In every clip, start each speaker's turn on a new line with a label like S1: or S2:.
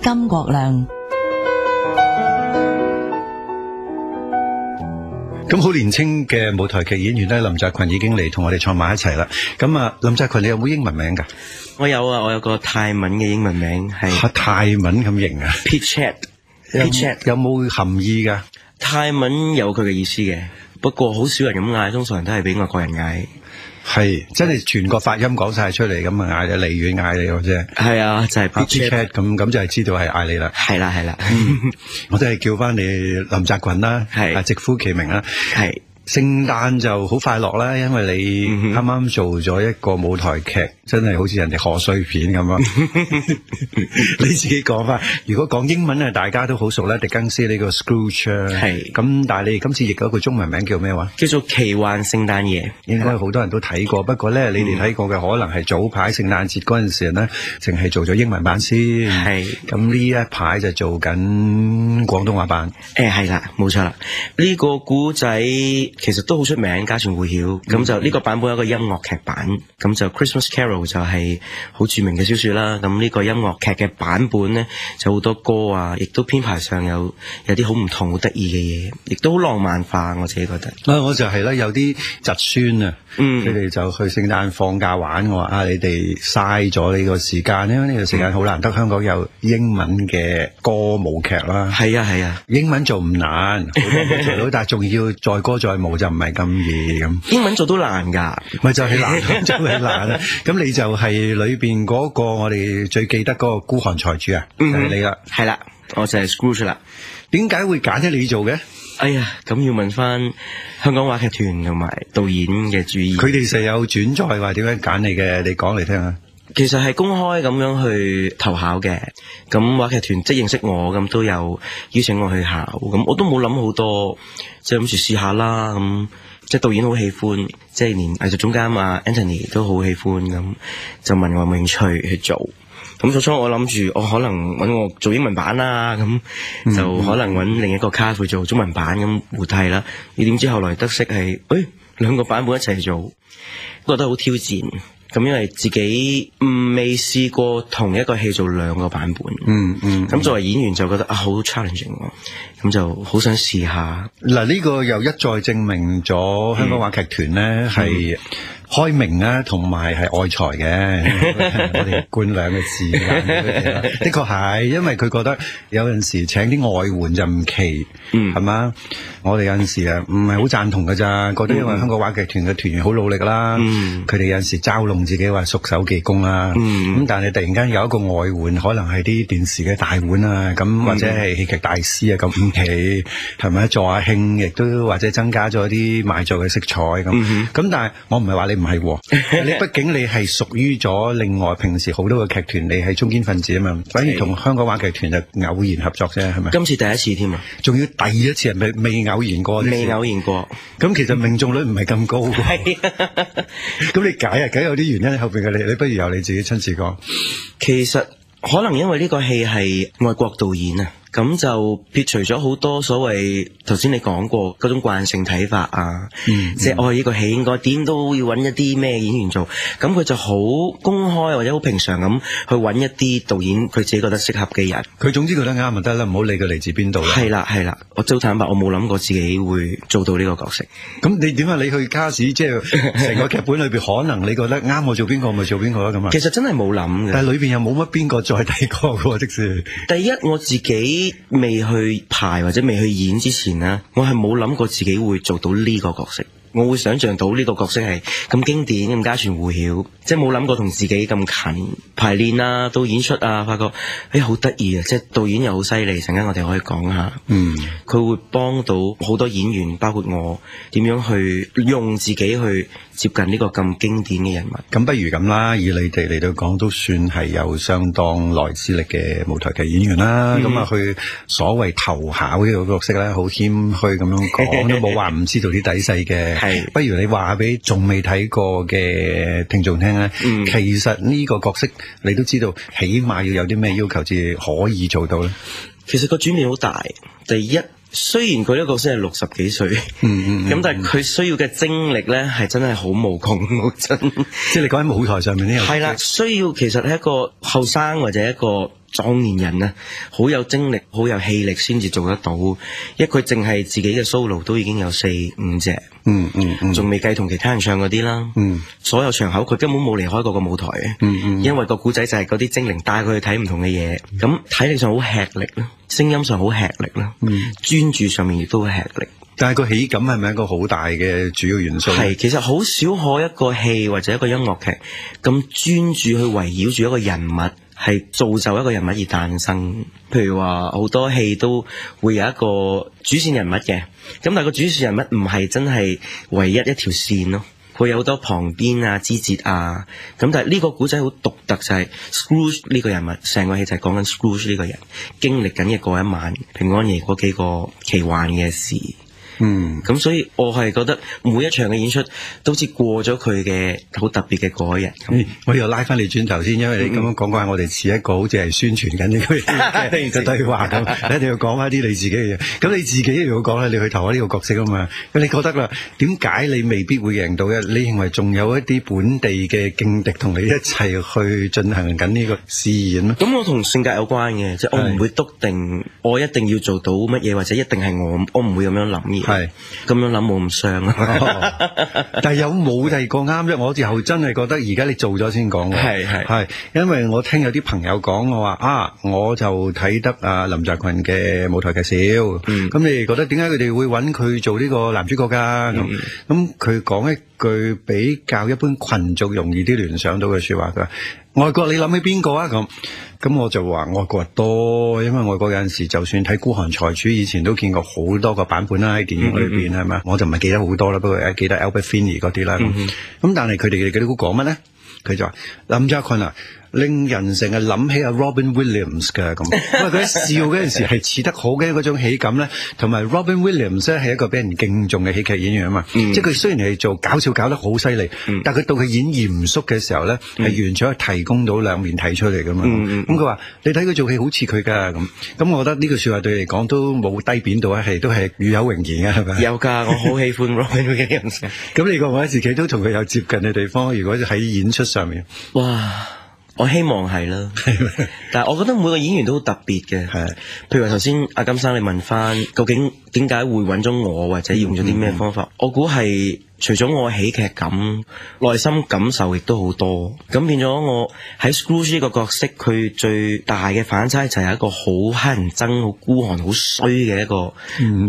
S1: 星金國亮。
S2: 咁好年青嘅舞台劇演員咧，林澤群已經嚟同我哋坐埋一齊啦。咁啊，林澤群你有冇英文名㗎？
S3: 我有啊，我有個泰文嘅英文名係
S2: 泰文咁型啊
S3: Pitchet
S2: 有冇含義㗎？
S3: 泰文有佢嘅意思嘅，不過好少人咁嗌，通常都係俾外國人嗌。
S2: 係真係全個發音講晒出嚟咁啊，嗌你離遠嗌你嘅啫。係
S3: 啊，就係
S2: Pitchet 咁就係知道係嗌你啦。
S3: 係啦係啦，
S2: 我都係叫翻你林澤群啦，係直呼其名啦。係聖誕就好快樂啦，因為你啱啱做咗一個舞台劇，真係好似人哋賀歲片咁啊！你自己講翻，如果講英文啊，大家都好熟啦，狄更斯呢個 Scrooge 係咁，但係你今次譯咗個中文名叫咩話？叫做奇幻聖誕夜，應該好多人都睇過。不過咧，你哋睇過嘅可能係早排聖誕節嗰陣時咧，淨係做咗英文版先。係咁呢一排就做緊廣東話版。係啦，冇錯啦。呢個古仔其實都好出名，家傳戶曉。咁就呢個版本有一個音樂劇版，咁就 Christmas Carol 就係好著名嘅小說啦。咁呢個音樂劇嘅版本呢，就好多歌啊，亦都編排上有啲好唔同、好得意嘅嘢，亦都好浪漫化。我自己覺得。我就係啦，有啲侄孫啊，佢哋就去聖誕放假玩，我話你哋嘥咗呢個時間，因為呢個時間好難得，香港有英文嘅歌舞劇啦。係啊，英文做唔難，好多人做到，但係仲要載歌載舞就唔係咁易咁。英文做都難㗎，咪就係難，就係難啦。咁你就係裏邊嗰個我哋最記得嗰個孤寒財主啊，就係你啦。係啦，我就係 Scrooge 啦。點解會揀咗你做嘅？哎呀，咁要問翻香港話劇團同埋導演嘅主意。佢哋實有轉載話點樣揀你嘅，你講嚟聽下。其實係公開咁樣去投考嘅，咁話劇團即係認識我，咁都有邀請我去考，咁我都冇諗好多，即係諗住試下啦。咁即係導演好喜歡，即係連藝術總監啊 Anthony 都好喜歡，咁就問我有冇興趣去做。咁初初我諗住我可能揾我做英文版啦，咁就可能揾另一個cast去做中文版咁互替啦。你點知後來得悉係兩個版本一齊做，覺得好挑戰。咁因為自己未試過同一個戲做兩個版本，咁作為演員就覺得好 challenging， 咁就好想試下。嗱，呢個又一再證明咗香港話劇團呢係開明啊，同埋係愛才嘅。我哋冠兩個字的確係，因為佢覺得有陣時請啲外援就唔奇，係嘛？我哋有陣時啊唔係好贊同㗎咋，覺得因為香港話劇團嘅團員好努力啦，佢哋有陣時嘲弄自己話熟手技工啦，咁但係突然間有一個外援，可能係啲電視嘅大腕啊，咁或者係戲劇大師啊，咁唔奇，係咪助下興，亦都或者增加咗啲賣座嘅色彩咁。咁但係我唔係話你唔係，你畢竟你係屬於咗另外平時好多個劇團，你係中堅分子啊嘛，反而同香港話劇團就偶然合作啫，係咪？今次第一次添啊，仲要第一次係未偶然過，未偶然過。咁其實命中率唔係咁高。係咁你解啊，梗有啲原因後邊嘅你不如由你自己親自講。其實可能因為呢個戲係外國導演啊。咁就撇除咗好多所謂頭先你講過嗰種慣性睇法啊，即係呢個戲應該點都要揾一啲咩演員做，咁佢就好公開或者好平常咁去揾一啲導演佢自己覺得適合嘅人，佢總之覺得啱就得啦，唔好理佢嚟自邊度。係啦，我真坦白，我冇諗過自己會做到呢個角色。咁你點解你去卡士，即係成個劇本裏邊可能你覺得啱我做邊個咪做邊個啦咁啊？其實真係冇諗嘅，但係裏邊又冇乜邊個再睇過嘅，即係第一我自己未去排或者未去演之前呢，我係冇諗過自己會做到呢個角色。我會想象到呢個角色係咁經典咁家傳戶曉，即係冇諗過同自己咁近排練啊，到演出啊，發覺好得意啊！即係導演又好犀利，陣間我哋可以講下。佢會幫到好多演員，包括我點樣去用自己去接近呢個咁經典嘅人物。咁不如咁啦，以你哋嚟到講，都算係有相當耐資歷嘅舞台劇演員啦。咁啊，去所謂投考呢個角色咧，好謙虛咁樣講，都冇話唔知道啲底細嘅。不如你話俾仲未睇過嘅聽眾聽咧，其實呢個角色你都知道，起碼要有啲咩要求至可以做到咧？其實個轉變好大。第一，雖然佢呢個角色係60幾歲，咁但係佢需要嘅精力咧係真係好無窮無盡。即係你講喺舞台上面呢？係啦，需要其實係一個後生或者一個
S3: 壯年人啊，好有精力、好有氣力先至做得到。因為佢淨係自己嘅 solo 都已經有4-5隻，仲未計同其他人唱嗰啲啦。所有場口佢根本冇離開過個舞台嘅，因為個古仔就係嗰啲精靈帶佢去睇唔同嘅嘢，咁體力上好吃力啦，聲音上好吃力啦，專注上面亦都好吃力。
S2: 但係個喜感係咪一個好大嘅主要元素？
S3: 係，其實好少可一個戲或者一個音樂劇咁專注去圍繞住一個人物，係造就一個人物而誕生。譬如話好多戲都會有一個主線人物嘅，咁但係個主線人物唔係真係唯一一條線咯，佢有好多旁邊啊、枝節啊，咁但係呢個古仔好獨特，就係 Scrooge 呢個人物，成個戲就係講緊 Scrooge 呢個人經歷緊嘅嗰一晚平安夜嗰幾個奇幻嘅事。咁所以我係覺得每一場嘅演出都好似過咗佢嘅好特別嘅嗰一日。
S2: 我又拉翻你轉頭先，因為你咁樣講下，我哋似一個好似係宣傳緊呢個嘅對話咁，你一定要講翻啲你自己嘅嘢。咁你自己又要講啦，你去投下呢個角色啊嘛。咁你覺得啦，點解你未必會贏到嘅？你認為仲有一啲本地嘅勁敵同你一齊去進行緊呢個試演咧？咁
S3: 我同性格有關嘅，即係我唔會篤定我一定要做到乜嘢，或者一定係我唔會咁樣諗嘅。係咁樣諗冇咁傷啊！
S2: 但係有冇第二個啱啫？我又真係覺得而家你做咗先講。係，因為我聽有啲朋友講，我話我就睇得林澤群嘅舞台劇少。咁你哋覺得點解佢哋會揾佢做呢個男主角㗎？咁佢講一句比較一般群眾容易啲聯想到嘅説話，佢話外國你諗起邊個啊？咁我就話外國多，因為外國有陣時就算睇孤寒財主，以前都見過好多個版本啦，喺電影裏邊係咪？我就唔係記得好多啦，不過記得 Albert Finney 嗰啲啦。咁但係佢哋嗰啲講乜咧？佢就話林澤群令人成日諗起阿 Robin Williams 嘅咁，因為佢笑嗰陣時係似得好嘅嗰種喜感咧，同埋 Robin Williams 咧係一個俾人敬重嘅喜劇演員啊嘛，即係佢雖然係做搞笑搞得好犀利，但係佢到佢演嚴肅嘅時候咧，係完全係提供到兩面睇出嚟噶嘛。咁佢話你睇佢做戲好似佢噶咁我覺得呢句説話對你嚟講都冇低貶到啊，係都係與有榮焉嘅係咪？
S3: 有㗎，我好喜歡 Robin Williams。
S2: 咁你覺唔覺得自己都同佢有接近嘅地方？如果喺演出上面，
S3: 哇！我希望係啦，但係我覺得每個演員都好特別嘅。譬如話頭先阿金生你問翻，究竟點解會揾咗我，或者用咗啲咩方法？我估係除咗我喜劇感，內心感受亦都好多。咁變咗我喺 Scrooge 呢個角色，佢最大嘅反差就係一個好乞人憎、好孤寒、好衰嘅一個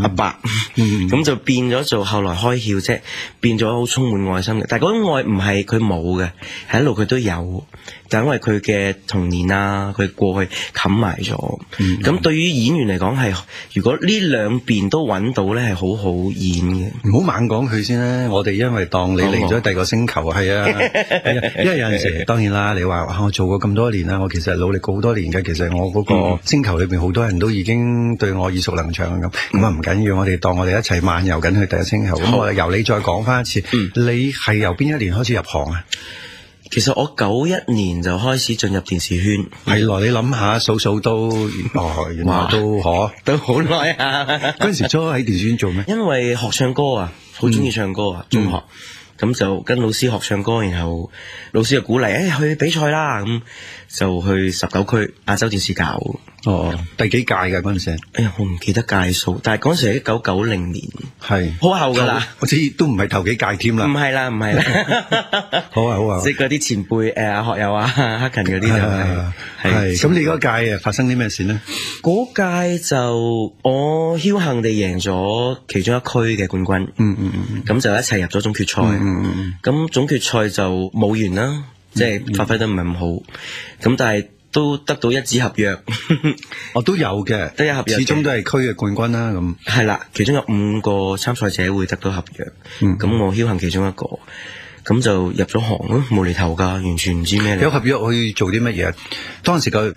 S3: 阿伯。咁就變咗做後來開竅啫，變咗好充滿愛心嘅。但係嗰種愛唔係佢冇嘅，係一路佢都有。就因為佢嘅童年啊，佢過去冚埋咗。咁對於演員嚟講係，如果呢兩邊都揾到咧，係好好演嘅。唔好猛講佢先啦，我哋因為當你嚟咗第二個星球，係啊，因為有陣時當然啦，你話我做過咁多年啦，我其實努力過好多年嘅，其實我嗰個星球裏邊好多人都已經對我耳熟能詳咁。咁啊唔緊要，我哋當我哋一齊漫遊緊去第一個星球。咁我由你再講翻一次，你係由邊一年開始入行啊？其實我91年就開始進入電視圈，
S2: 係咯，你諗下數數都原來都
S3: 都好耐啊！
S2: 嗰陣時初喺電視圈做咩？因
S3: 為學唱歌啊，好中意唱歌啊，中學咁就跟老師學唱歌，然後老師就鼓勵去比賽啦，咁就去19區亞洲電視教。第幾屆㗎嗰陣時？我唔記得屆數，但係嗰陣時係1990年，係好後㗎啦。
S2: 我知都唔係頭幾屆添啦。
S3: 唔係啦，好啊！即係嗰啲前輩學友啊，黑勤嗰啲就係。
S2: 咁你嗰屆發生啲咩事呢？
S3: 嗰屆就我僥倖地贏咗其中一區嘅冠軍。咁就一齊入咗總決賽。咁總決賽就冇完啦，即係發揮得唔係咁好。咁但係都得到一紙合約。
S2: 我都有嘅，得一合約，始終都係區嘅冠軍啦。咁
S3: 係啦，其中有5個參賽者會得到合約。咁我僥倖其中一個，咁就入咗行咯，無厘頭㗎，完全唔知咩嚟。
S2: 有合約去做啲乜嘢？當時個